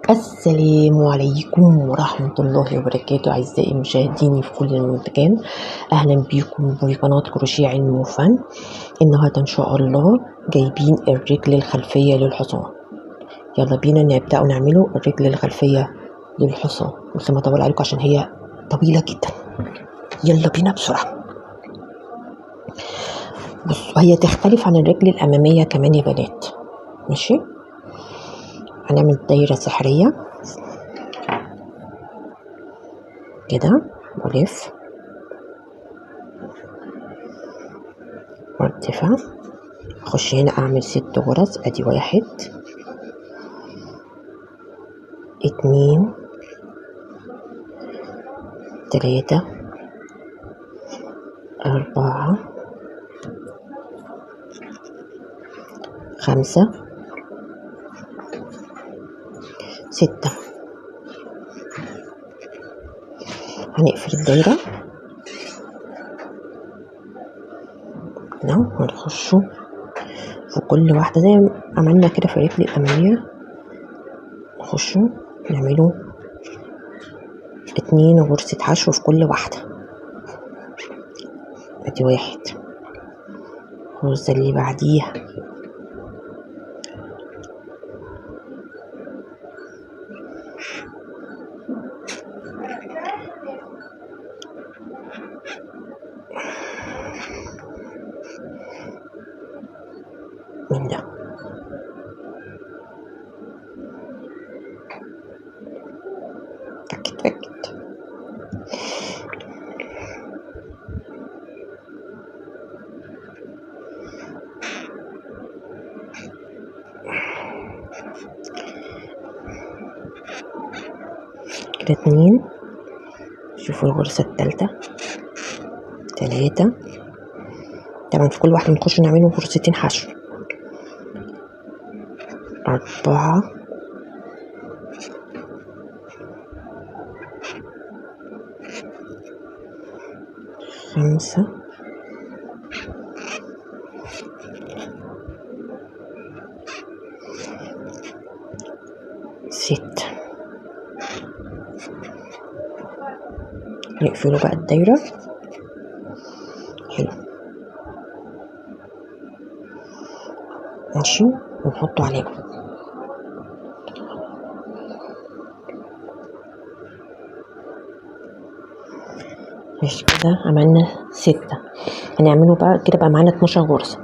السلام عليكم ورحمة الله وبركاته أعزائي مشاهديني في كل مكان. أهلا بكم في قناة كروشيه علم وفن. النهاردة إن شاء الله جايبين الرجل الخلفية للحصان. يلا بينا نبدأ نعمله الرجل الخلفية للحصان، بس ما أطول عليكم عشان هي طويلة جدا. يلا بينا بسرعة. بصوا، هي تختلف عن الرجل الأمامية كمان يا بنات. ماشي، هنعمل دايرة سحرية كده ولف وارتفع. اخش هنا اعمل 6 غرز. ادي 1 2 3 4 5 6. هنقفل الدايرة كده ونخشوا في كل واحدة زي ما عملنا كده في الرجل الأمامية. نخشوا نعملوا 2 غرزة حشو في كل واحدة. ادي 1. الغرزة اللي بعديها من ده. تأكد كده 2. شوفوا الغرزة التالتة 3. طبعا في كل واحدة نخش نعمله غرزتين حشو. 4 5 6. نقفلوا بقى الدايرة. حلو، ماشي، ونحطه عليهم. ماشي كده عملنا 6. هنعمله بقى كده بقى معانا 12 غرزة.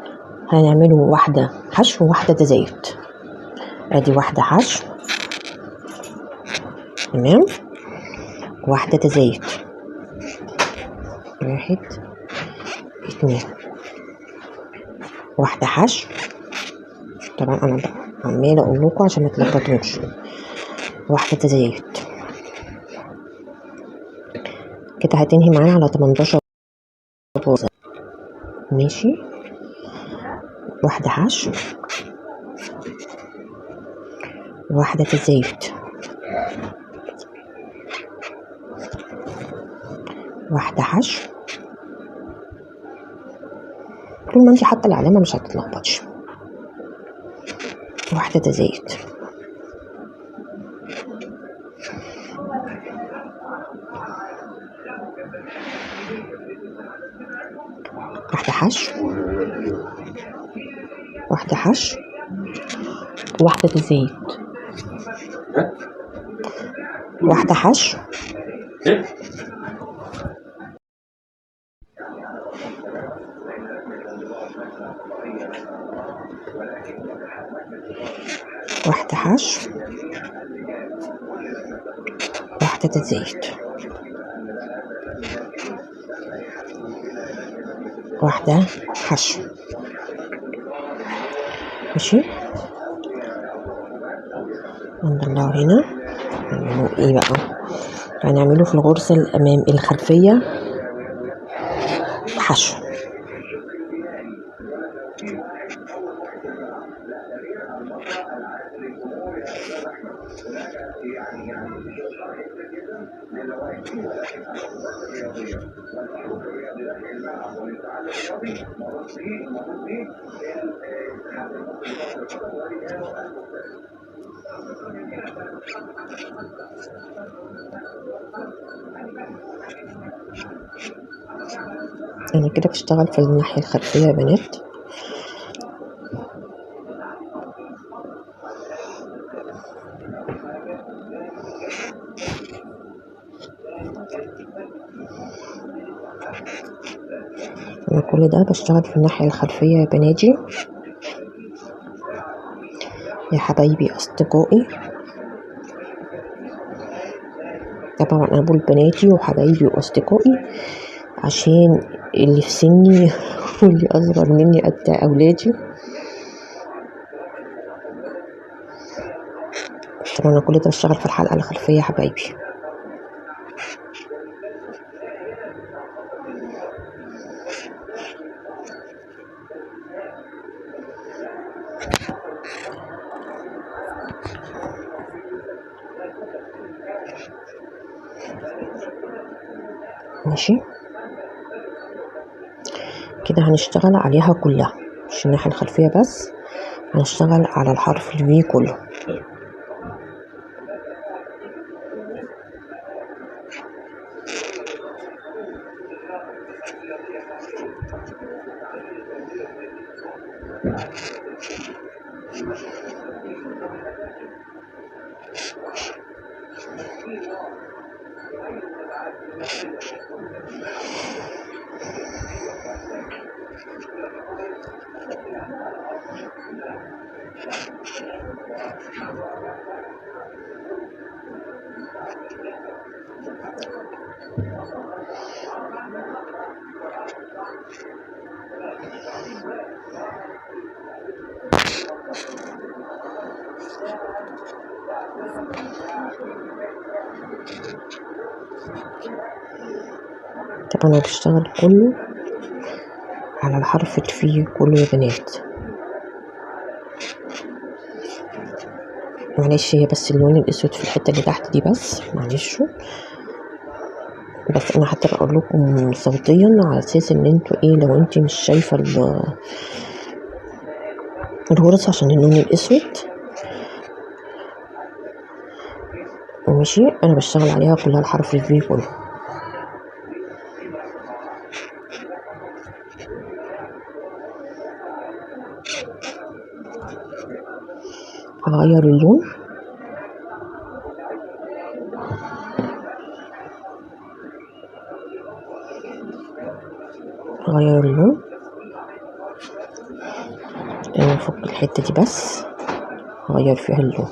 هنعمله واحدة حشو وواحدة تزايد. ادي واحدة حشو تمام، واحدة تزايد. 1 2. واحدة حشو. طبعا انا بقى عمالة اقول لكم عشان ما تلخبطوش. واحدة تزايد كده هتنهي معانا على 18 غرزة. ماشي، واحدة حشو واحدة تزايد. واحدة حشو. طول ما انت حاطة العلامة مش هتتلخبطش. واحدة تزايد. واحدة حشو واحدة حشو واحدة تزايد. واحدة حشو واحدة حشو واحدة تزايد. واحدة حشو. ماشي، هنطلعه هنا. هنعمله ايه بقى؟ هنعمله في الغرزة الخلفية حشو. انا كده بشتغل في الناحية الخلفية يا بنات. انا كل ده بشتغل في الناحية الخلفية يا بناتي يا حبايبي اصدقائي. طبعا انا بقول بناتي وحبايبي واصدقائي عشان اللي في سني واللي اصغر مني قد اولادي. طبعا انا كل ده بشتغل في الحلقة الخلفية يا حبايبي. ماشي كده هنشتغل عليها كلها مش الناحية الخلفية بس، هنشتغل على الحرف الفي كله. طبعا انا بشتغل كله على الحرف الفي كله يا بنات. معلش هي بس اللون الاسود في الحته اللي تحت دي بس، معلش بس انا حتى بقول لكم صوتيا على اساس ان انتوا ايه لو انت مش شايفه الغرز عشان اللون الاسود. ماشي انا بشتغل عليها كلها الحرف الفي كله. هغير اللون هغير اللون نفك الحته دي بس هغير فيها اللون.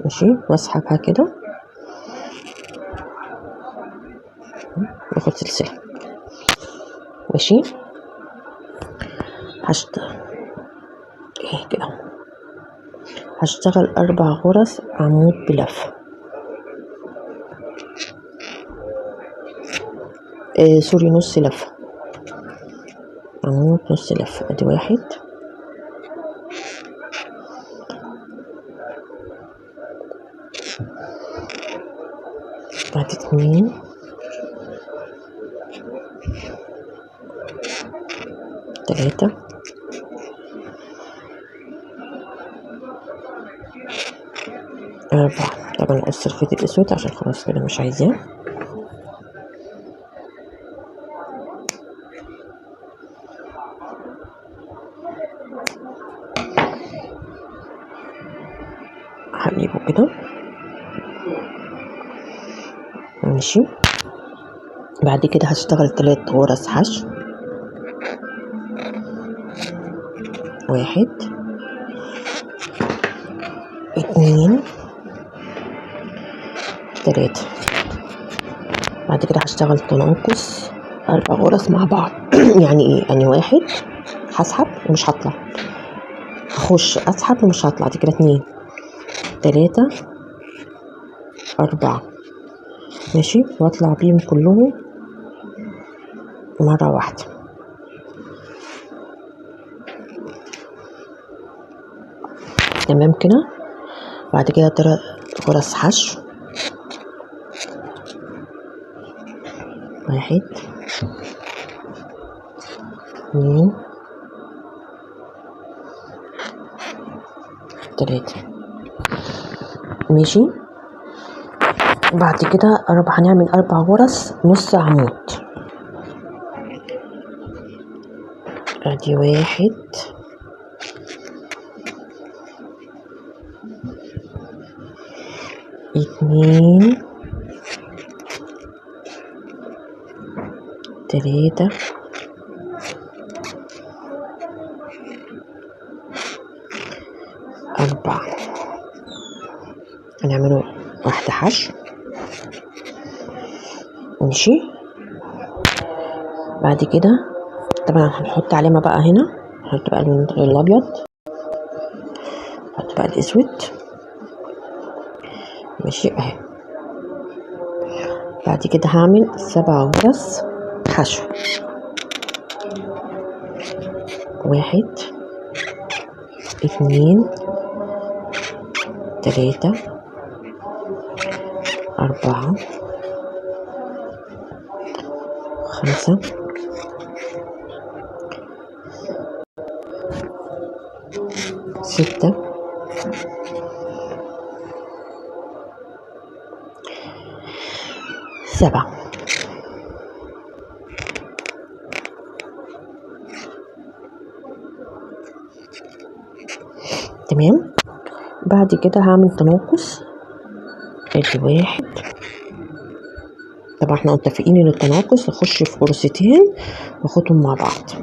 ماشي واسحبها كده واخد سلسله. ماشي كده هشتغل 4 غرز عمود بلفه. سوري نص لفه، عمود نص لفه. ادي 1 بعد 2 3 4. طبعا اقص الخيط الاسود عشان خلاص كده مش عايزاه. هقلبه كده. ماشي بعد كده هشتغل 3 غرز حشو. 1 2 3. بعد كده هشتغل تناقص 4 غرز مع بعض. يعني ايه؟ يعني 1 هسحب ومش هطلع، اخش اسحب ومش هطلع، دي كده 2 3 4. ماشي واطلع بيهم كلهم مرة واحدة. تمام كده. بعد كده 3 غرز حشو 1 2 3. ماشي. بعد كده هنعمل 4 غرز نص عمود. ادي 1 2 3 4. هنعمله واحدة حشو. ماشي. بعد كده طبعا هنحط علامة بقى هنا، هنحط بقى اللون الابيض، نحط بقى الاسود. ماشي اهي. بعد كده هعمل 7 غرز حشو. 1 2 3 4 5 6 7. تمام. بعد كده هعمل تناقص. ادي 1. طبعا احنا متفقين ان التناقص اخش في غرزتين واخدهم مع بعض.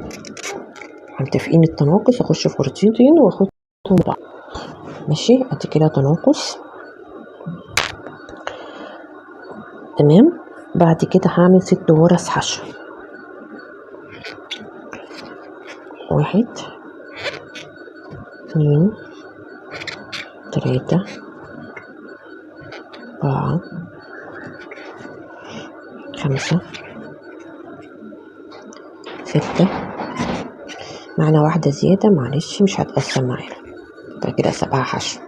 متفقين التناقص اخش في غرزتين واخدهم مع بعض. ماشي. ادي كده تناقص. تمام. بعد كده هعمل 6 غرز حشو. 1 2 3 4 5 6. معنا واحدة زيادة، معلش مش هتقسم معانا. ده كده 7 حشو.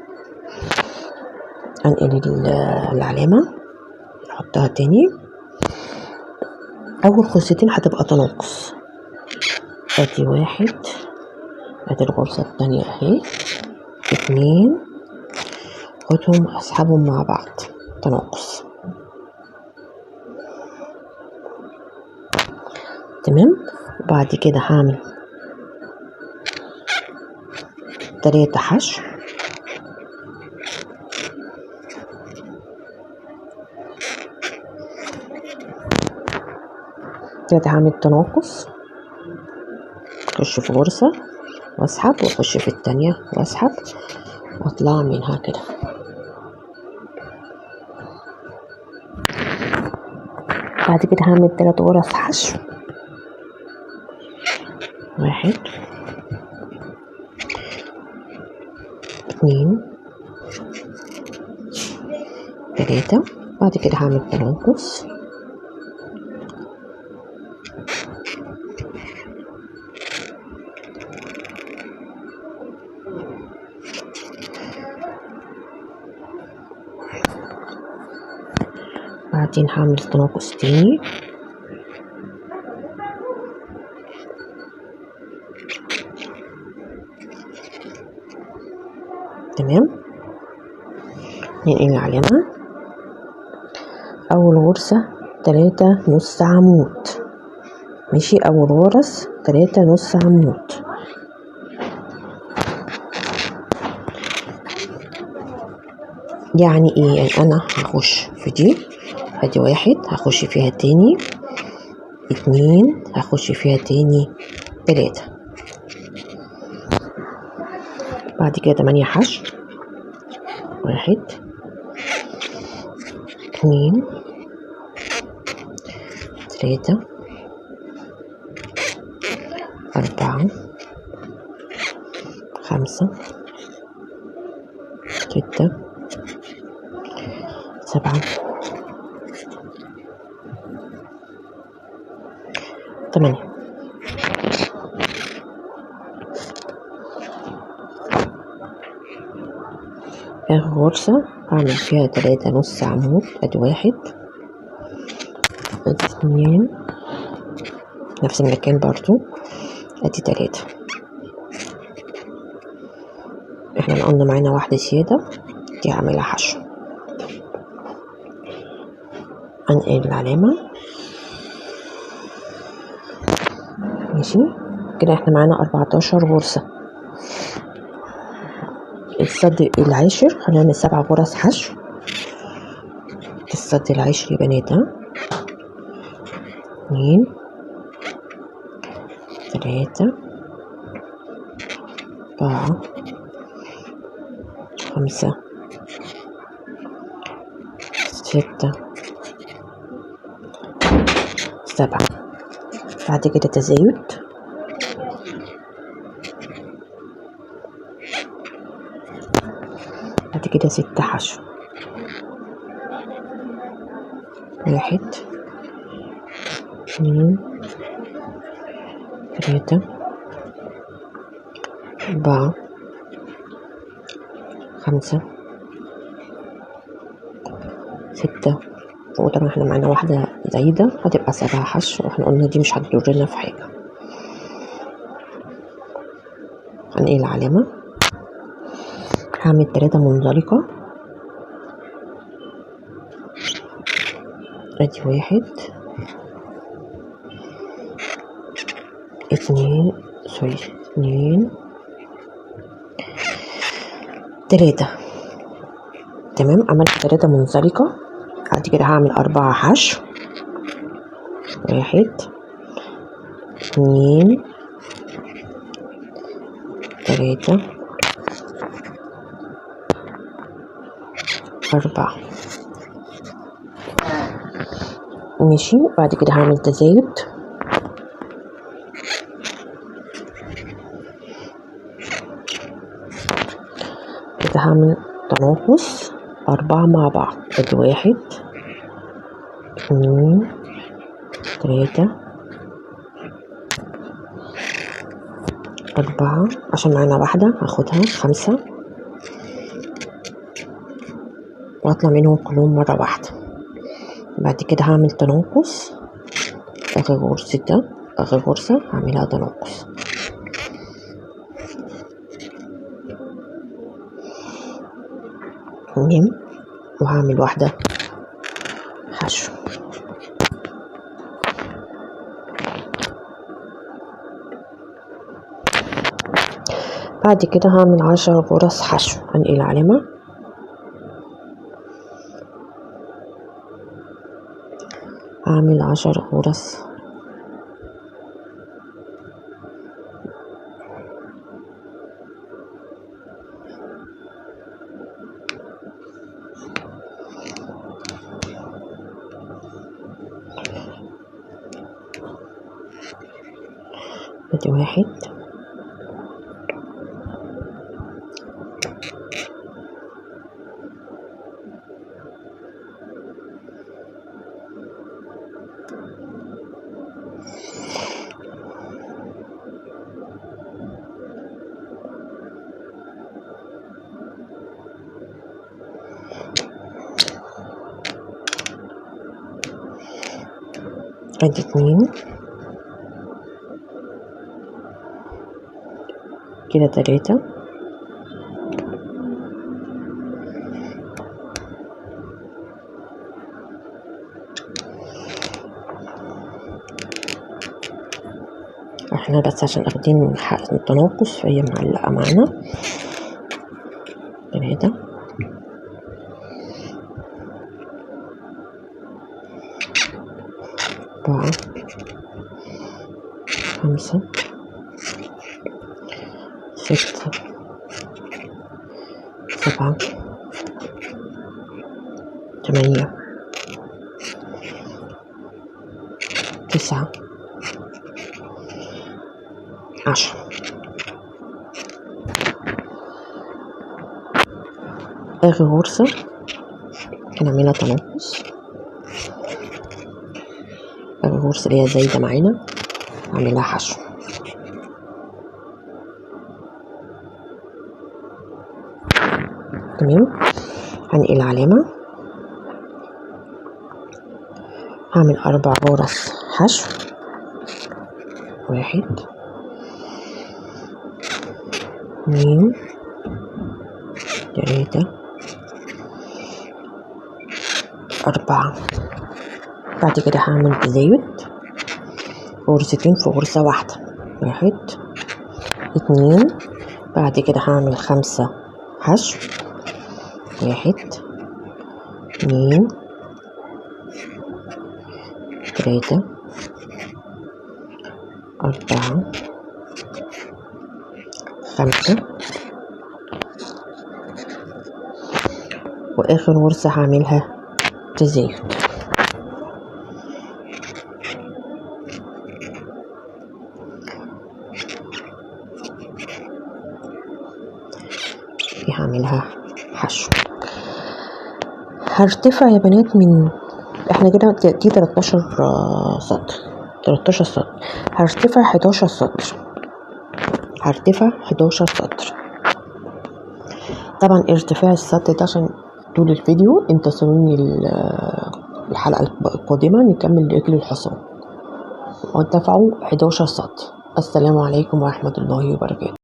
انقل العلامة، نحطها تاني. اول غرزتين هتبقى تناقص. ادي 1. ادي الغرزة التانية اهي. 2 خدهم اسحبهم مع بعض تناقص. تمام. وبعد كده هعمل 3 حشو. 3 هعمل تناقص، اخش في غرزة واسحب واخش في التانية واسحب واطلع منها كده. بعد كده هعمل 3 غرز حشو. 1 2 3. بعد كده هعمل تناقص. بعدين هعمل تناقص تاني. تمام. ننقل العلامة. اول غرزة 3 نص عمود. ماشي. اول غرز 3 نص عمود. يعني ايه؟ يعني انا هخش في دي، ادي 1 هخش فيها تاني، 2 هخش فيها تاني، 3. بعد كده 8 حشو. 1 2 3 4 5 6 7 8. اخر غرزة هعمل فيها 3 نص عمود. ادي 1 ادي 2 نفس المكان برضو ادي 3. احنا قلنا معانا واحدة زيادة دي هعملها حشو. انقل العلامة ماشي كده. احنا معانا 14 غرزة. السد العاشر هنعمل 7 غرز حشو. السد العاشر يا بنات 2 3 4 5 6 7. بعد كده تزايد، بعد كده 6 حشو. 1 2 3 4 5 6. وطبعا احنا معانا واحدة زايدة هتبقى 7 حشو، واحنا قلنا دي مش هتضرنا في حاجة. هنقل العلامة، هعمل 3 منزلقة ادي 1 2 2 3. تمام، عملت 3 منزلقة. بعد كده هعمل 4 حشو 1 2 3 4 ماشي. بعد كده هعمل تزايد، كده هعمل تناقص 4 مع بعض ادي 1 2 3 4. عشان معانا واحدة هاخدها 5 واطلع منهم كلهم مرة واحدة. بعد كده هعمل تناقص اخر غرزة ده، اخر غرزة هعملها تناقص. تمام، وهعمل واحدة حشو. بعد كده هعمل 10 غرز حشو. هنقل العلامة، هعمل 10 غرز ادي 1 ادي 2 كده 3 احنا بس عشان اخدين التناقص فهي معلقة معانا 3 4 5 6 7 8 9 10. اخر غرزة هنعملها تناقص، اخر غرزة اللي هي زايدة معانا هعملها حشو. تمام، هنقل العلامة، هعمل 4 غرز حشو 1 2 3 4. بعد كده هعمل تزايد غرزتين في غرزة واحدة. 1 2. بعد كده هعمل 5 حشو. 1 2 3 4 5. واخر غرزة هعملها تزايد. هعملها حشو. هرتفع يا بنات من احنا كده دي 13 سطر. 13 سطر هرتفع 11 سطر. هرتفع 11 سطر. طبعا ارتفاع السطر ده عشان طول الفيديو. انتظروني الحلقة القادمة نكمل رجل الحصان. وارتفعوا 11 سطر. السلام عليكم ورحمة الله وبركاته.